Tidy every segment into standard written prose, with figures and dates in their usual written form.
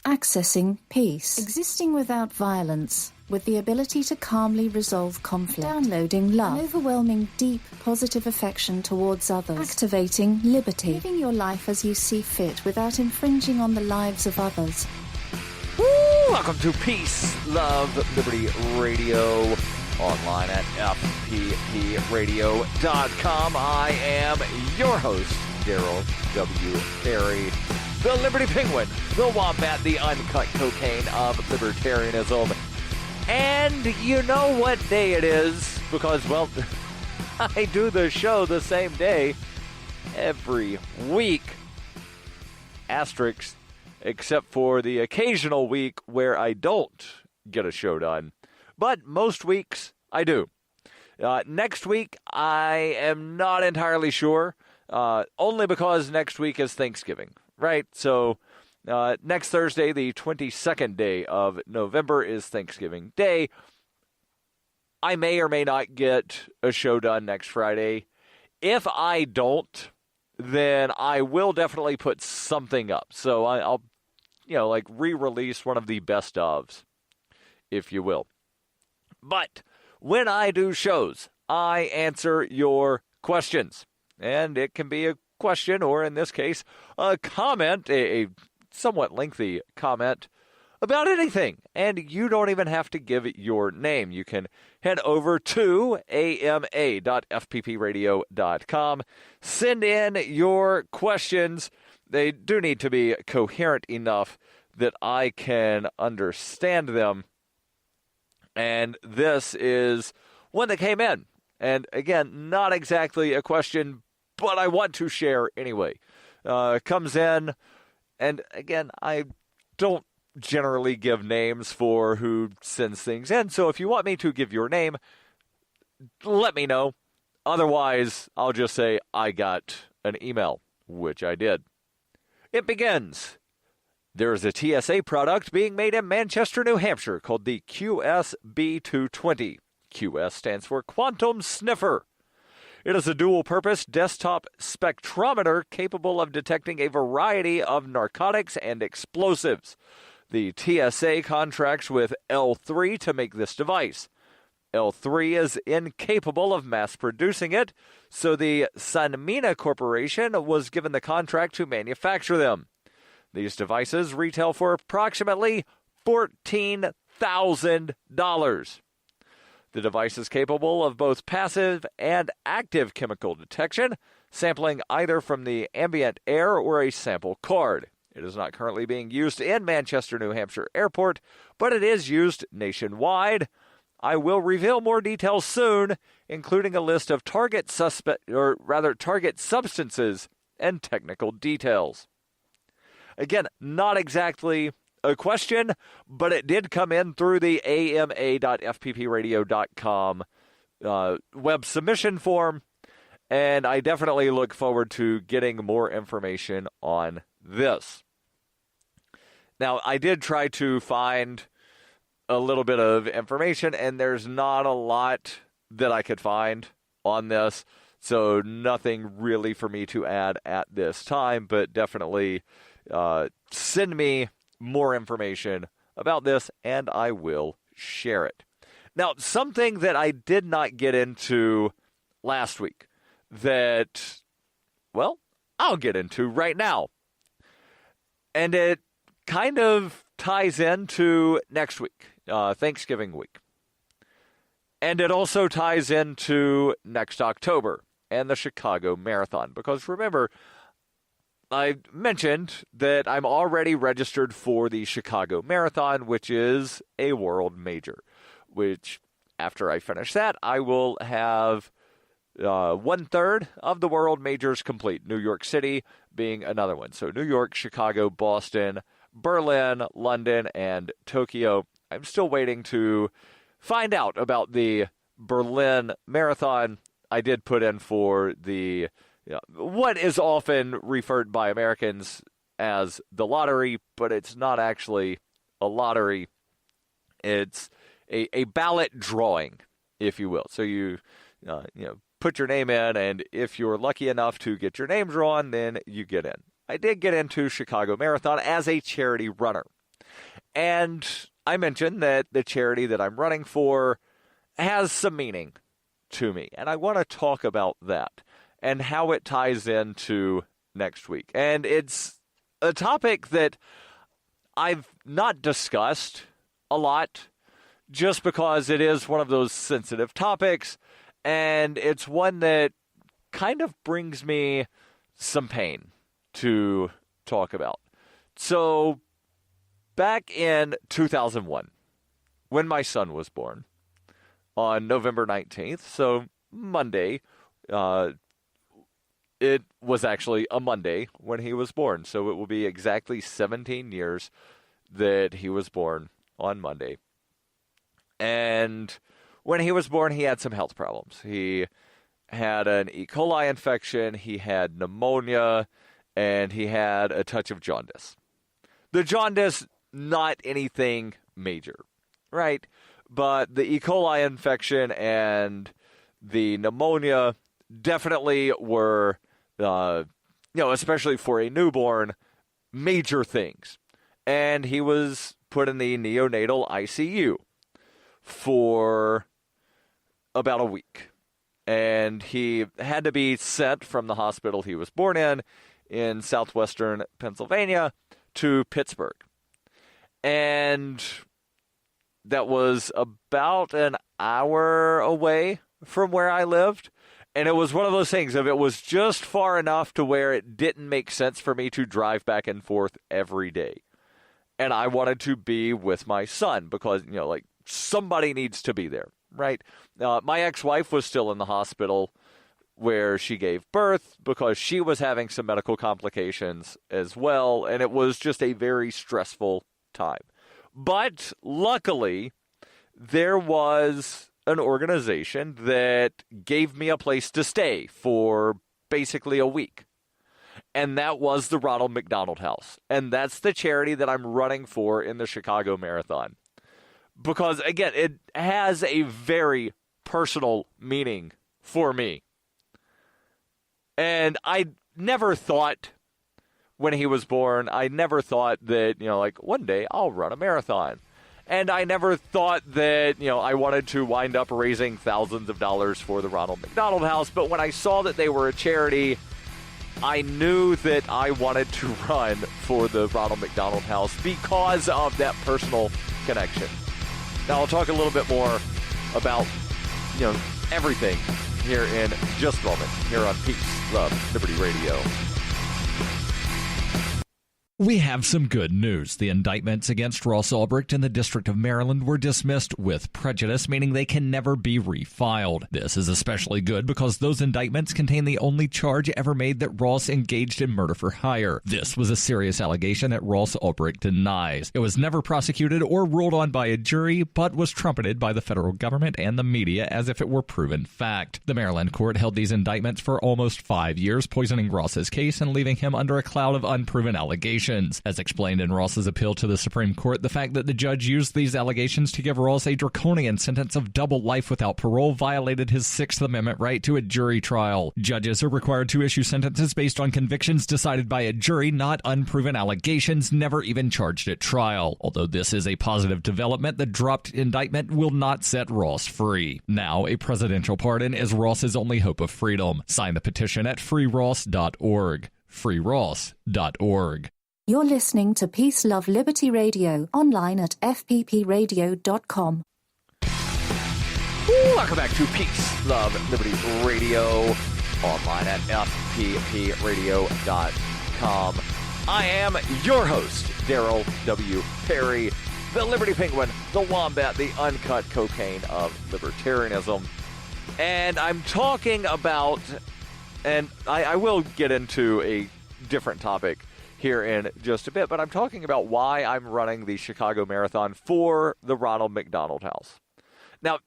Accessing peace. Existing without violence, with the ability to calmly resolve conflict. Downloading love. An overwhelming, deep, positive affection towards others. Activating liberty. Living your life as you see fit without infringing on the lives of others. Woo! Welcome to Peace, Love, Liberty Radio, online at fppradio.com. I am your host, Darryl W. Berry, the Liberty Penguin, the Wombat, the uncut cocaine of libertarianism. And you know what day it is, because, well, I do the show the same day every week. Asterisks, except for the occasional week where I don't get a show done. But most weeks, I do. Next week, I am not entirely sure, only because next week is Thanksgiving. Right, so next Thursday, the 22nd day of November, is Thanksgiving Day. I may or may not get a show done next Friday. If I don't, then I will definitely put something up. So I'll, re-release one of the best ofs, if you will. But when I do shows, I answer your questions. And it can be a question, or in this case, a comment, a somewhat lengthy comment about anything. And you don't even have to give it your name. You can head over to ama.fppradio.com, send in your questions. They do need to be coherent enough that I can understand them. And this is one that came in. And again, not exactly a question, but I want to share anyway. Comes in, and again, I don't generally give names for who sends things in, so if you want me to give your name, let me know. Otherwise, I'll just say I got an email, which I did. It begins. There is a TSA product being made in Manchester, New Hampshire called the QSB220. QS stands for Quantum Sniffer. It is a dual-purpose desktop spectrometer capable of detecting a variety of narcotics and explosives. The TSA contracts with L3 to make this device. L3 is incapable of mass-producing it, so the Sanmina Corporation was given the contract to manufacture them. These devices retail for approximately $14,000. The device is capable of both passive and active chemical detection, sampling either from the ambient air or a sample card. It is not currently being used in Manchester, New Hampshire Airport, but it is used nationwide. I will reveal more details soon, including a list of target substances and technical details. Again, not exactly a question, but it did come in through the ama.fppradio.com web submission form, and I definitely look forward to getting more information on this. Now, I did try to find a little bit of information, and there's not a lot that I could find on this, so nothing really for me to add at this time, but definitely send me more information about this, and I will share it. Now, something that I did not get into last week that, well, I'll get into right now. And it kind of ties into next week, Thanksgiving week. And it also ties into next October and the Chicago Marathon. Because remember, I mentioned that I'm already registered for the Chicago Marathon, which is a world major, which after I finish that, I will have 1/3 of the world majors complete, New York City being another one. So New York, Chicago, Boston, Berlin, London, and Tokyo. I'm still waiting to find out about the Berlin Marathon. I did put in for the what is often referred by Americans as the lottery, but it's not actually a lottery. It's a ballot drawing, if you will. So you put your name in, and if you're lucky enough to get your name drawn, then you get in. I did get into Chicago Marathon as a charity runner. And I mentioned that the charity that I'm running for has some meaning to me. And I want to talk about that and how it ties into next week. And it's a topic that I've not discussed a lot just because it is one of those sensitive topics, and it's one that kind of brings me some pain to talk about. So, back in 2001, when my son was born, on November 19th, so Monday, it was actually a Monday when he was born, so it will be exactly 17 years that he was born on Monday. And when he was born, he had some health problems. He had an E. coli infection, he had pneumonia, and he had a touch of jaundice. The jaundice, not anything major, right? But the E. coli infection and the pneumonia definitely were, especially for a newborn, major things. And he was put in the neonatal ICU for about a week. And he had to be sent from the hospital he was born in southwestern Pennsylvania, to Pittsburgh. And that was about an hour away from where I lived. And it was one of those things, if it was just far enough to where it didn't make sense for me to drive back and forth every day. And I wanted to be with my son because, somebody needs to be there, right? My ex-wife was still in the hospital where she gave birth because she was having some medical complications as well, and it was just a very stressful time. But luckily, there was an organization that gave me a place to stay for basically a week. And that was the Ronald McDonald House. And that's the charity that I'm running for in the Chicago Marathon. Because, again, it has a very personal meaning for me. And I never thought when he was born, I never thought that, one day I'll run a marathon. And I never thought that, I wanted to wind up raising thousands of dollars for the Ronald McDonald House. But when I saw that they were a charity, I knew that I wanted to run for the Ronald McDonald House because of that personal connection. Now, I'll talk a little bit more about, everything here in just a moment here on Peace, Love, Liberty Radio. We have some good news. The indictments against Ross Ulbricht in the District of Maryland were dismissed with prejudice, meaning they can never be refiled. This is especially good because those indictments contain the only charge ever made that Ross engaged in murder for hire. This was a serious allegation that Ross Ulbricht denies. It was never prosecuted or ruled on by a jury, but was trumpeted by the federal government and the media as if it were proven fact. The Maryland court held these indictments for almost 5 years, poisoning Ross's case and leaving him under a cloud of unproven allegations. As explained in Ross's appeal to the Supreme Court, the fact that the judge used these allegations to give Ross a draconian sentence of double life without parole violated his Sixth Amendment right to a jury trial. Judges are required to issue sentences based on convictions decided by a jury, not unproven allegations never even charged at trial. Although this is a positive development, the dropped indictment will not set Ross free. Now, a presidential pardon is Ross's only hope of freedom. Sign the petition at freeross.org. freeross.org. You're listening to Peace, Love, Liberty Radio, online at fppradio.com. Welcome back to Peace, Love, Liberty Radio, online at fppradio.com. I am your host, Darryl W. Perry, the Liberty Penguin, the Wombat, the uncut cocaine of libertarianism. And I'm talking about, and I will get into a different topic here in just a bit, but I'm talking about why I'm running the Chicago Marathon for the Ronald McDonald House. Now,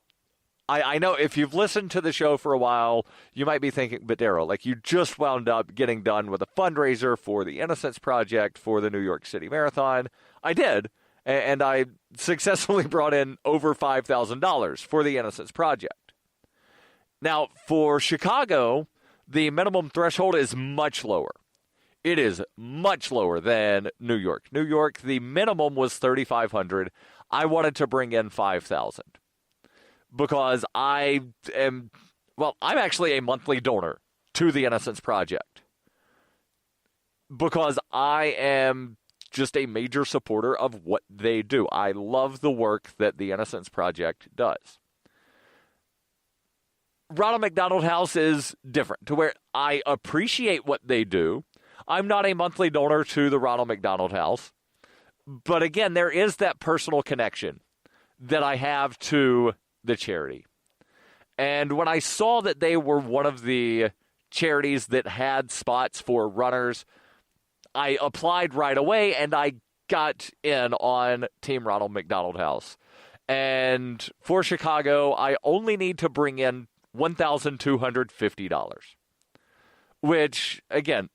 I know if you've listened to the show for a while, you might be thinking, but Darryl, you just wound up getting done with a fundraiser for the Innocence Project for the New York City Marathon. I did, and I successfully brought in over $5,000 for the Innocence Project. Now, for Chicago, the minimum threshold is much lower. It is much lower than New York. New York, the minimum was $3,500. I wanted to bring in $5,000 because I'm actually a monthly donor to the Innocence Project because I am just a major supporter of what they do. I love the work that the Innocence Project does. Ronald McDonald House is different to where I appreciate what they do. I'm not a monthly donor to the Ronald McDonald House. But again, there is that personal connection that I have to the charity. And when I saw that they were one of the charities that had spots for runners, I applied right away and I got in on Team Ronald McDonald House. And for Chicago, I only need to bring in $1,250, which, again,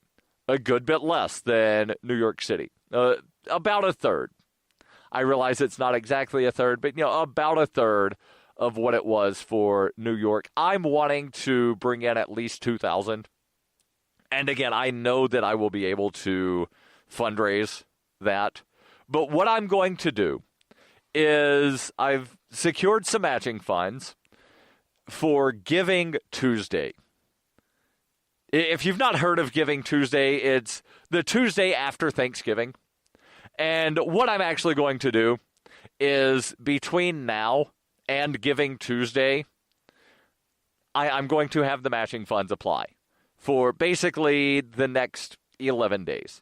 a good bit less than New York City. About a third. I realize it's not exactly a third, but about a third of what it was for New York. I'm wanting to bring in at least $2,000. And again, I know that I will be able to fundraise that. But what I'm going to do is I've secured some matching funds for Giving Tuesday. If you've not heard of Giving Tuesday, it's the Tuesday after Thanksgiving. And what I'm actually going to do is between now and Giving Tuesday, I'm going to have the matching funds apply for basically the next 11 days.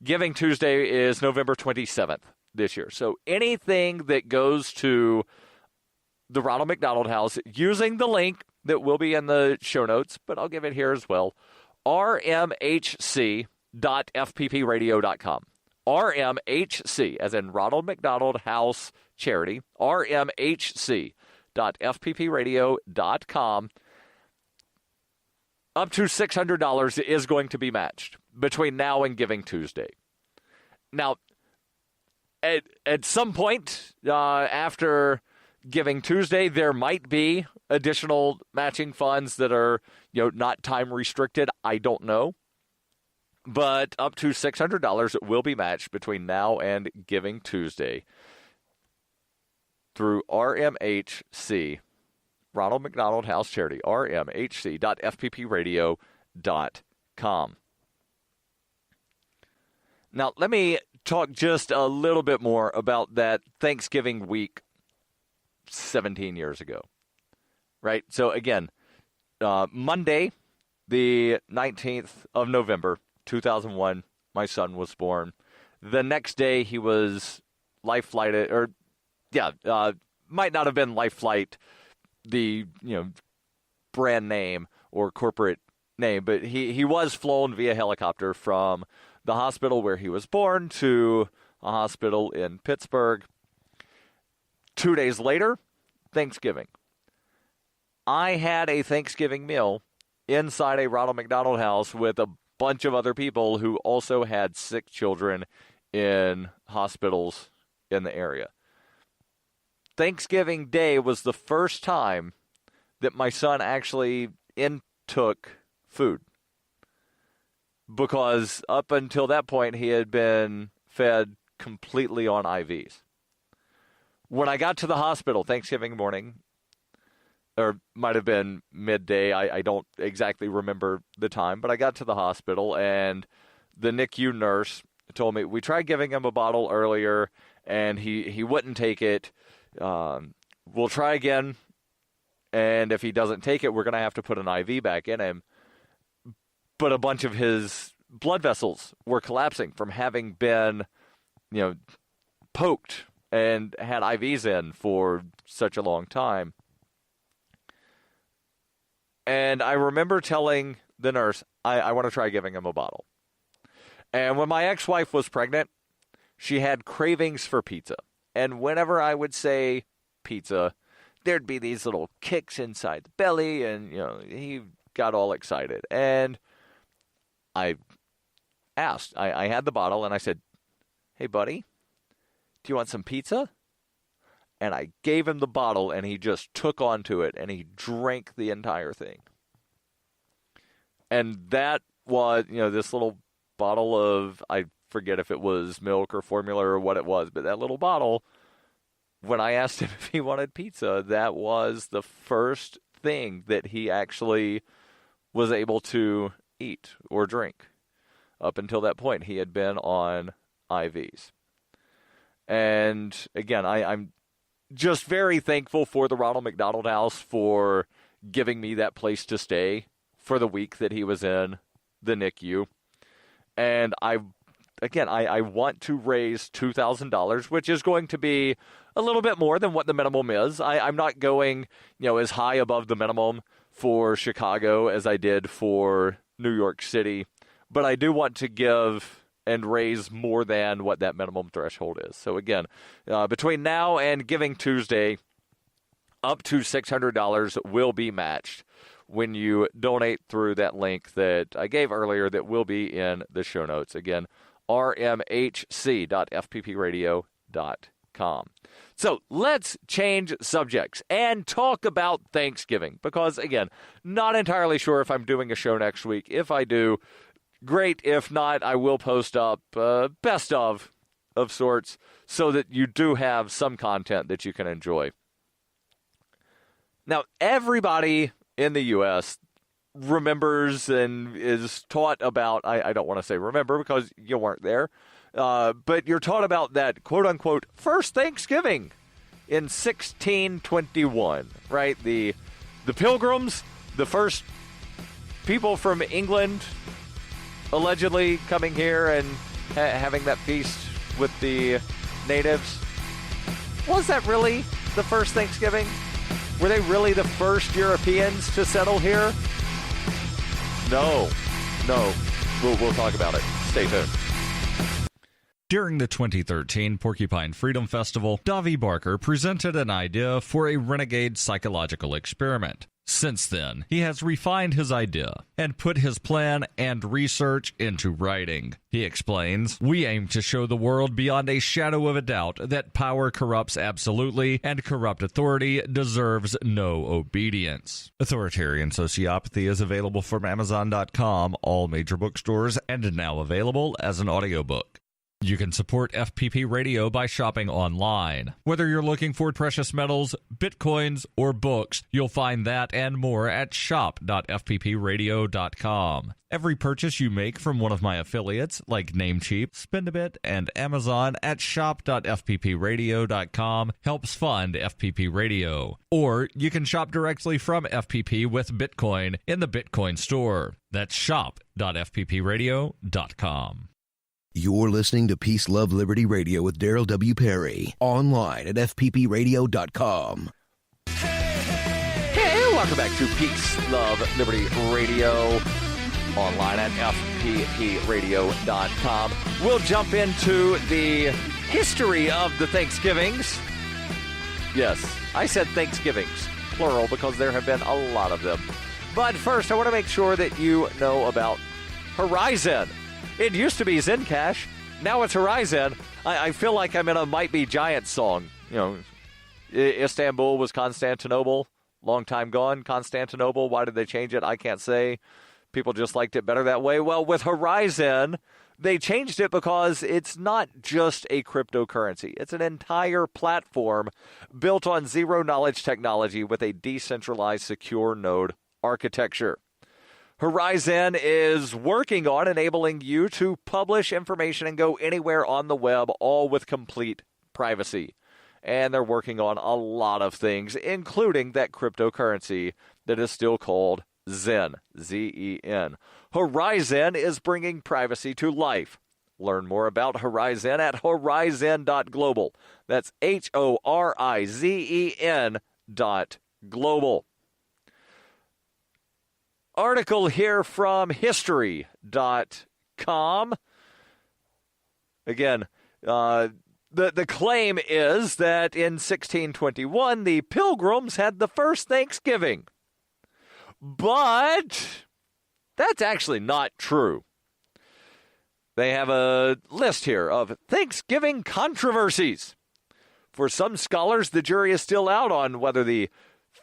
Giving Tuesday is November 27th this year. So anything that goes to the Ronald McDonald House using the link that will be in the show notes, but I'll give it here as well, rmhc.fppradio.com. RMHC, as in Ronald McDonald House Charity, rmhc.fppradio.com. Up to $600 is going to be matched between now and Giving Tuesday. Now, at some point after Giving Tuesday, there might be additional matching funds that are, not time restricted. I don't know. But up to $600 will be matched between now and Giving Tuesday through RMHC, Ronald McDonald House Charity, rmhc.fppradio.com. Now, let me talk just a little bit more about that Thanksgiving week 17 years ago, right? So, again, Monday, the 19th of November, 2001, my son was born. The next day, he was life flighted, might not have been Life Flight, the brand name or corporate name, but he was flown via helicopter from the hospital where he was born to a hospital in Pittsburgh. 2 days later, Thanksgiving. I had a Thanksgiving meal inside a Ronald McDonald House with a bunch of other people who also had sick children in hospitals in the area. Thanksgiving Day was the first time that my son actually intook food, because up until that point he had been fed completely on IVs. When I got to the hospital Thanksgiving morning, or might have been midday, I don't exactly remember the time, but I got to the hospital and the NICU nurse told me, we tried giving him a bottle earlier and he wouldn't take it. We'll try again, and if he doesn't take it, we're going to have to put an IV back in him. But a bunch of his blood vessels were collapsing from having been, poked and had IVs in for such a long time. And I remember telling the nurse, I want to try giving him a bottle. And when my ex-wife was pregnant, she had cravings for pizza. And whenever I would say pizza, there'd be these little kicks inside the belly, and, he got all excited. And I asked, I had the bottle, and I said, hey, buddy, do you want some pizza? And I gave him the bottle, and he just took onto it, and he drank the entire thing. And that was, this little bottle of, I forget if it was milk or formula or what it was, but that little bottle, when I asked him if he wanted pizza, that was the first thing that he actually was able to eat or drink. Up until that point, he had been on IVs. And again, I'm just very thankful for the Ronald McDonald House for giving me that place to stay for the week that he was in the NICU. And I want to raise $2,000, which is going to be a little bit more than what the minimum is. I'm not going, as high above the minimum for Chicago as I did for New York City, but I do want to give and raise more than what that minimum threshold is. So again, between now and Giving Tuesday, up to $600 will be matched when you donate through that link that I gave earlier that will be in the show notes. Again, rmhc.fppradio.com. So let's change subjects and talk about Thanksgiving because, again, not entirely sure if I'm doing a show next week. If I do, great. If not, I will post up best of sorts so that you do have some content that you can enjoy. Now, everybody in the U.S. remembers and is taught about, I don't want to say remember because you weren't there, but you're taught about that quote-unquote first Thanksgiving in 1621, right? The Pilgrims, the first people from England allegedly coming here and having that feast with the natives. Was that really the first Thanksgiving? Were they really the first Europeans to settle here? No. We'll talk about it. Stay tuned. During the 2013 Porcupine Freedom Festival, Davy Barker presented an idea for a renegade psychological experiment. Since then, he has refined his idea and put his plan and research into writing. He explains, "We aim to show the world beyond a shadow of a doubt that power corrupts absolutely and corrupt authority deserves no obedience." Authoritarian Sociopathy is available from Amazon.com, all major bookstores, and now available as an audiobook. You can support FPP Radio by shopping online. Whether you're looking for precious metals, bitcoins, or books, you'll find that and more at shop.fppradio.com. Every purchase you make from one of my affiliates, like Namecheap, Spendabit, and Amazon at shop.fppradio.com helps fund FPP Radio. Or you can shop directly from FPP with Bitcoin in the Bitcoin store. That's shop.fppradio.com. You're listening to Peace, Love, Liberty Radio with Darryl W. Perry. Online at fppradio.com. Hey, welcome back to Peace, Love, Liberty Radio. Online at fppradio.com. We'll jump into the history of the Thanksgivings. Yes, I said Thanksgivings, plural, because there have been a lot of them. But first, I want to make sure that you know about Horizon. It used to be Zencash. Now it's Horizon. I feel like I'm in a Might Be Giants song. Istanbul was Constantinople. Long time gone. Constantinople. Why did they change it? I can't say. People just liked it better that way. Well, with Horizon, they changed it because it's not just a cryptocurrency. It's an entire platform built on zero-knowledge technology with a decentralized secure node architecture. Horizon is working on enabling you to publish information and go anywhere on the web, all with complete privacy. And they're working on a lot of things, including that cryptocurrency that is still called Zen, Z-E-N. Horizon is bringing privacy to life. Learn more about Horizon at horizon.global. That's HORIZEN.global. Article here from history.com. Again, the claim is that in 1621, the Pilgrims had the first Thanksgiving. But that's actually not true. They have a list here of Thanksgiving controversies. For some scholars, the jury is still out on whether the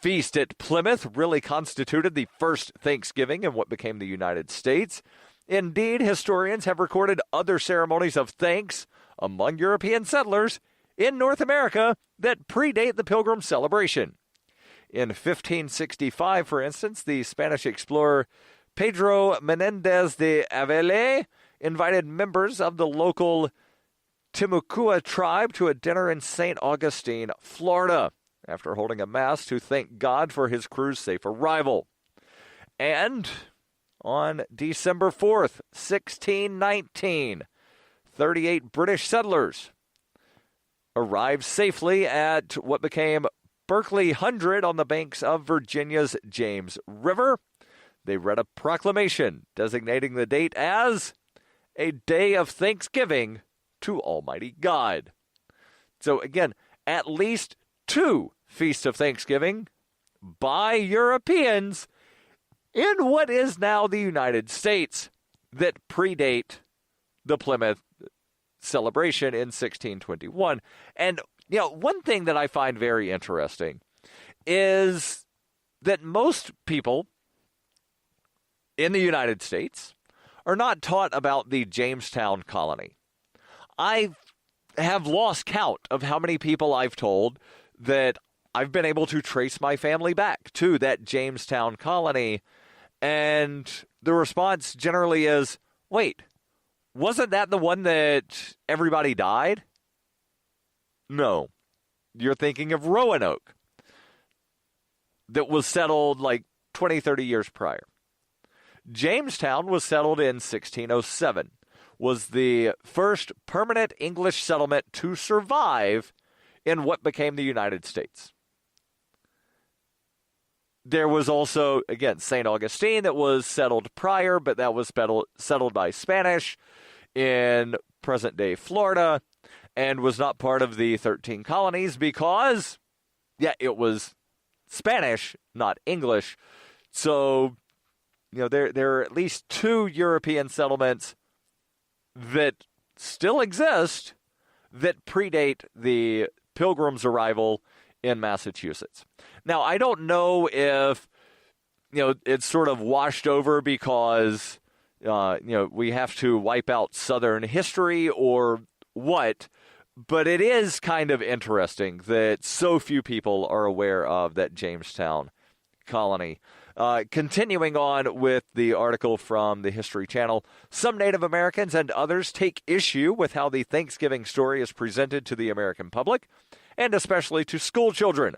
feast at Plymouth really constituted the first Thanksgiving in what became the United States. Indeed, historians have recorded other ceremonies of thanks among European settlers in North America that predate the Pilgrim celebration. In 1565, for instance, the Spanish explorer Pedro Menendez de Avila invited members of the local Timucua tribe to a dinner in St. Augustine, Florida, after holding a mass to thank God for his crew's safe arrival. And on December 4th, 1619, 38 British settlers arrived safely at what became Berkeley Hundred on the banks of Virginia's James River. They read a proclamation designating the date as a day of thanksgiving to Almighty God. So again, at least 2 feasts of Thanksgiving by Europeans in what is now the United States that predate the Plymouth celebration in 1621. And, one thing that I find very interesting is that most people in the United States are not taught about the Jamestown colony. I have lost count of how many people I've told that I've been able to trace my family back to that Jamestown colony, and the response generally is, wait, wasn't that the one that everybody died? No. You're thinking of Roanoke, that was settled like 20, 30 years prior. Jamestown was settled in 1607, was the first permanent English settlement to survive in what became the United States. There was also, again, St. Augustine that was settled prior, but that was settled by Spanish in present-day Florida and was not part of the 13 colonies because, it was Spanish, not English. So, there are at least 2 European settlements that still exist that predate the Pilgrims' arrival in Massachusetts. Now, I don't know if, it's sort of washed over because, we have to wipe out Southern history or what, but it is kind of interesting that so few people are aware of that Jamestown colony. Continuing on with the article from the History Channel, some Native Americans and others take issue with how the Thanksgiving story is presented to the American public, and especially to school children.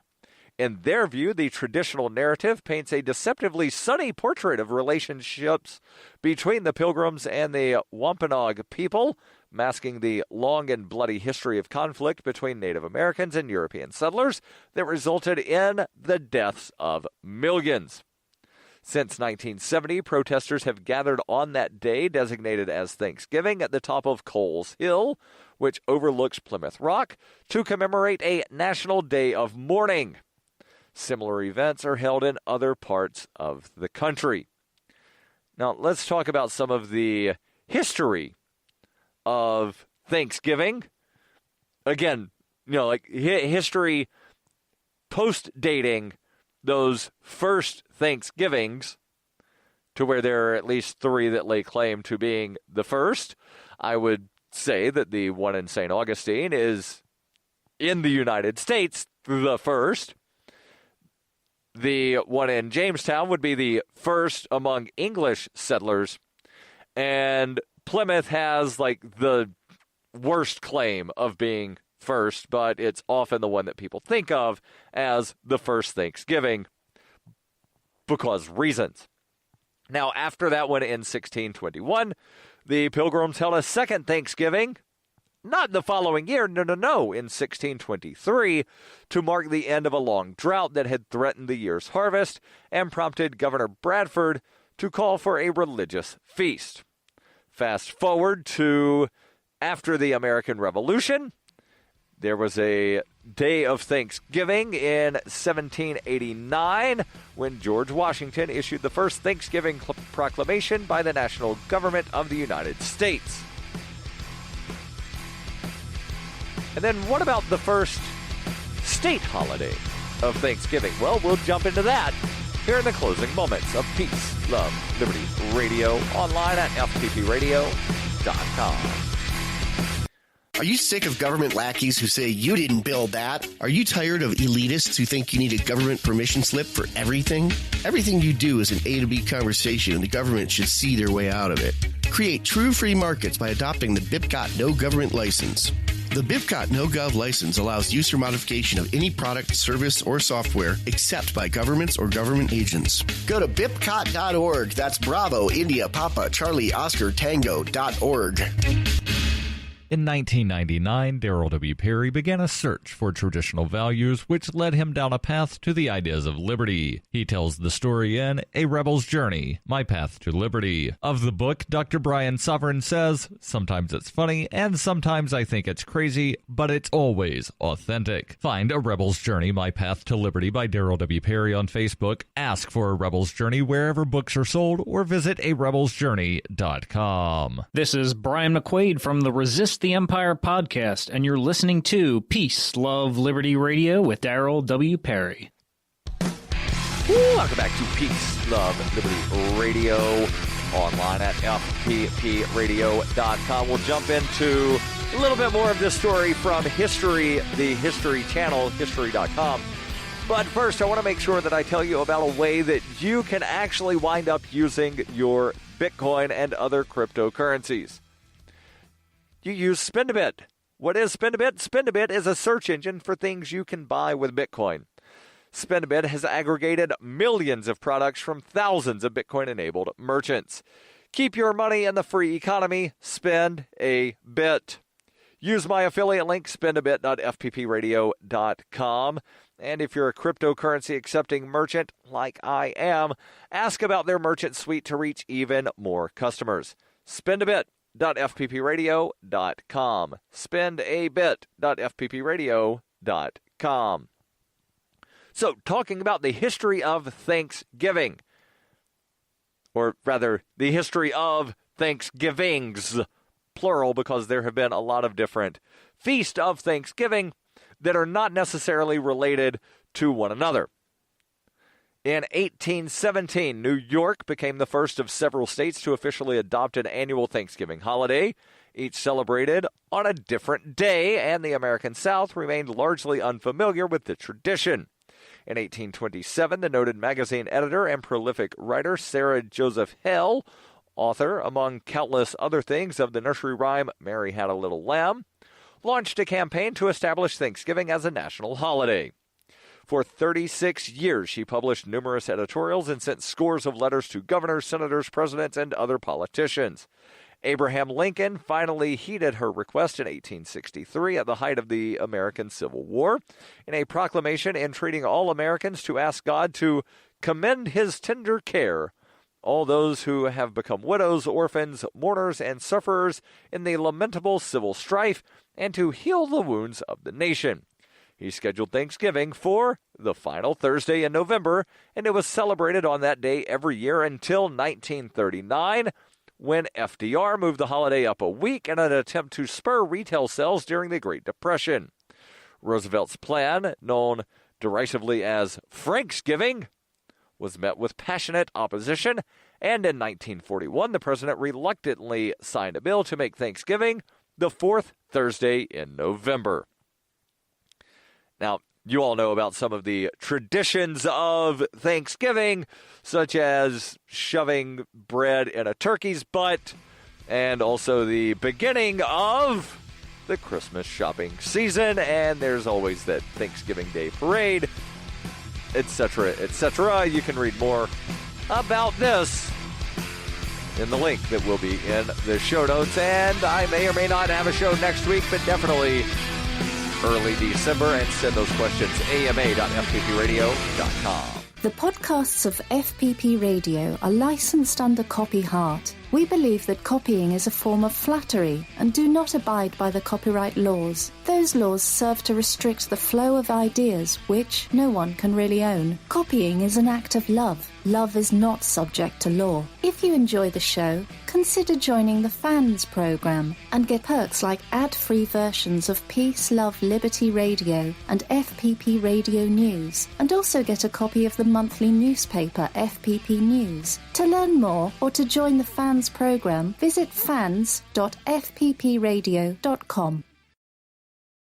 In their view, the traditional narrative paints a deceptively sunny portrait of relationships between the Pilgrims and the Wampanoag people, masking the long and bloody history of conflict between Native Americans and European settlers that resulted in the deaths of millions. Since 1970, protesters have gathered on that day designated as Thanksgiving at the top of Coles Hill, which overlooks Plymouth Rock, to commemorate a national day of mourning. Similar events are held in other parts of the country. Now, let's talk about some of the history of Thanksgiving. Again, history post-dating those first Thanksgivings to where there are at least 3 that lay claim to being the first. I would say that the one in St. Augustine is, in the United States, the first. The one in Jamestown would be the first among English settlers. And Plymouth has, the worst claim of being first, but it's often the one that people think of as the first Thanksgiving because reasons. Now, after that one in 1621, the Pilgrims held a second Thanksgiving, not the following year, no, in 1623, to mark the end of a long drought that had threatened the year's harvest and prompted Governor Bradford to call for a religious feast. Fast forward to after the American Revolution, there was a day of Thanksgiving in 1789 when George Washington issued the first Thanksgiving proclamation by the national government of the United States. And then what about the first state holiday of Thanksgiving? Well, we'll jump into that here in the closing moments of Peace, Love, Liberty Radio, online at fppradio.com. Are you sick of government lackeys who say you didn't build that? Are you tired of elitists who think you need a government permission slip for everything? Everything you do is an A to B conversation, and the government should see their way out of it. Create true free markets by adopting the BIPCOT No Government License. The BIPCOT No Gov license allows use or modification of any product, service, or software except by governments or government agents. Go to bipcot.org. That's Bravo, India, Papa, Charlie, Oscar, Tango.org. In 1999, Darryl W. Perry began a search for traditional values, which led him down a path to the ideas of liberty. He tells the story in A Rebel's Journey, My Path to Liberty. Of the book, Dr. Brian Sovereign says, sometimes it's funny, and sometimes I think it's crazy, but it's always authentic. Find A Rebel's Journey, My Path to Liberty by Darryl W. Perry on Facebook. Ask for A Rebel's Journey wherever books are sold, or visit arebelsjourney.com. This is Brian McQuaid from the Resist the Empire podcast, and you're listening to Peace, Love, Liberty Radio with Darryl W. Perry. Welcome back to Peace, Love, Liberty Radio, online at fppradio.com. We'll jump into a little bit more of this story from History, the History channel, history.com. But first, I want to make sure that I tell you about a way that you can actually wind up using your Bitcoin and other cryptocurrencies. You use Spendabit. What is Spendabit? Spendabit is a search engine for things you can buy with Bitcoin. Spendabit has aggregated millions of products from thousands of Bitcoin-enabled merchants. Keep your money in the free economy. Spend a bit. Use my affiliate link, spendabit.fppradio.com. And if you're a cryptocurrency accepting merchant like I am, ask about their merchant suite to reach even more customers. Spendabit.fppradio.com. Spendabit.fppradio.com. So, talking about the history of Thanksgiving, or rather, the history of Thanksgivings, plural, because there have been a lot of different feasts of Thanksgiving that are not necessarily related to one another. In 1817, New York became the first of several states to officially adopt an annual Thanksgiving holiday, each celebrated on a different day, and the American South remained largely unfamiliar with the tradition. In 1827, the noted magazine editor and prolific writer Sarah Joseph Hale, author, among countless other things, of the nursery rhyme Mary Had a Little Lamb, launched a campaign to establish Thanksgiving as a national holiday. For 36 years, she published numerous editorials and sent scores of letters to governors, senators, presidents, and other politicians. Abraham Lincoln finally heeded her request in 1863 at the height of the American Civil War, in a proclamation entreating all Americans to ask God to commend his tender care all those who have become widows, orphans, mourners, and sufferers in the lamentable civil strife, and to heal the wounds of the nation. He scheduled Thanksgiving for the final Thursday in November, and it was celebrated on that day every year until 1939, when FDR moved the holiday up a week in an attempt to spur retail sales during the Great Depression. Roosevelt's plan, known derisively as Franksgiving, was met with passionate opposition, and in 1941, the president reluctantly signed a bill to make Thanksgiving the fourth Thursday in November. Now, you all know about some of the traditions of Thanksgiving, such as shoving bread in a turkey's butt, and also the beginning of the Christmas shopping season, and there's always that Thanksgiving Day parade, etc., etc. You can read more about this in the link that will be in the show notes, and I may or may not have a show next week, but definitely early December, and send those questions ama.fppradio.com. The podcasts of FPP Radio are licensed under Copy Heart. We believe that copying is a form of flattery and do not abide by the copyright laws. Though Those laws serve to restrict the flow of ideas which no one can really own. Copying is an act of love. Love is not subject to law. If you enjoy the show, consider joining the Fans program and get perks like ad-free versions of Peace, Love, Liberty Radio and FPP Radio News, and also get a copy of the monthly newspaper FPP News. To learn more or to join the Fans program, visit fans.fppradio.com.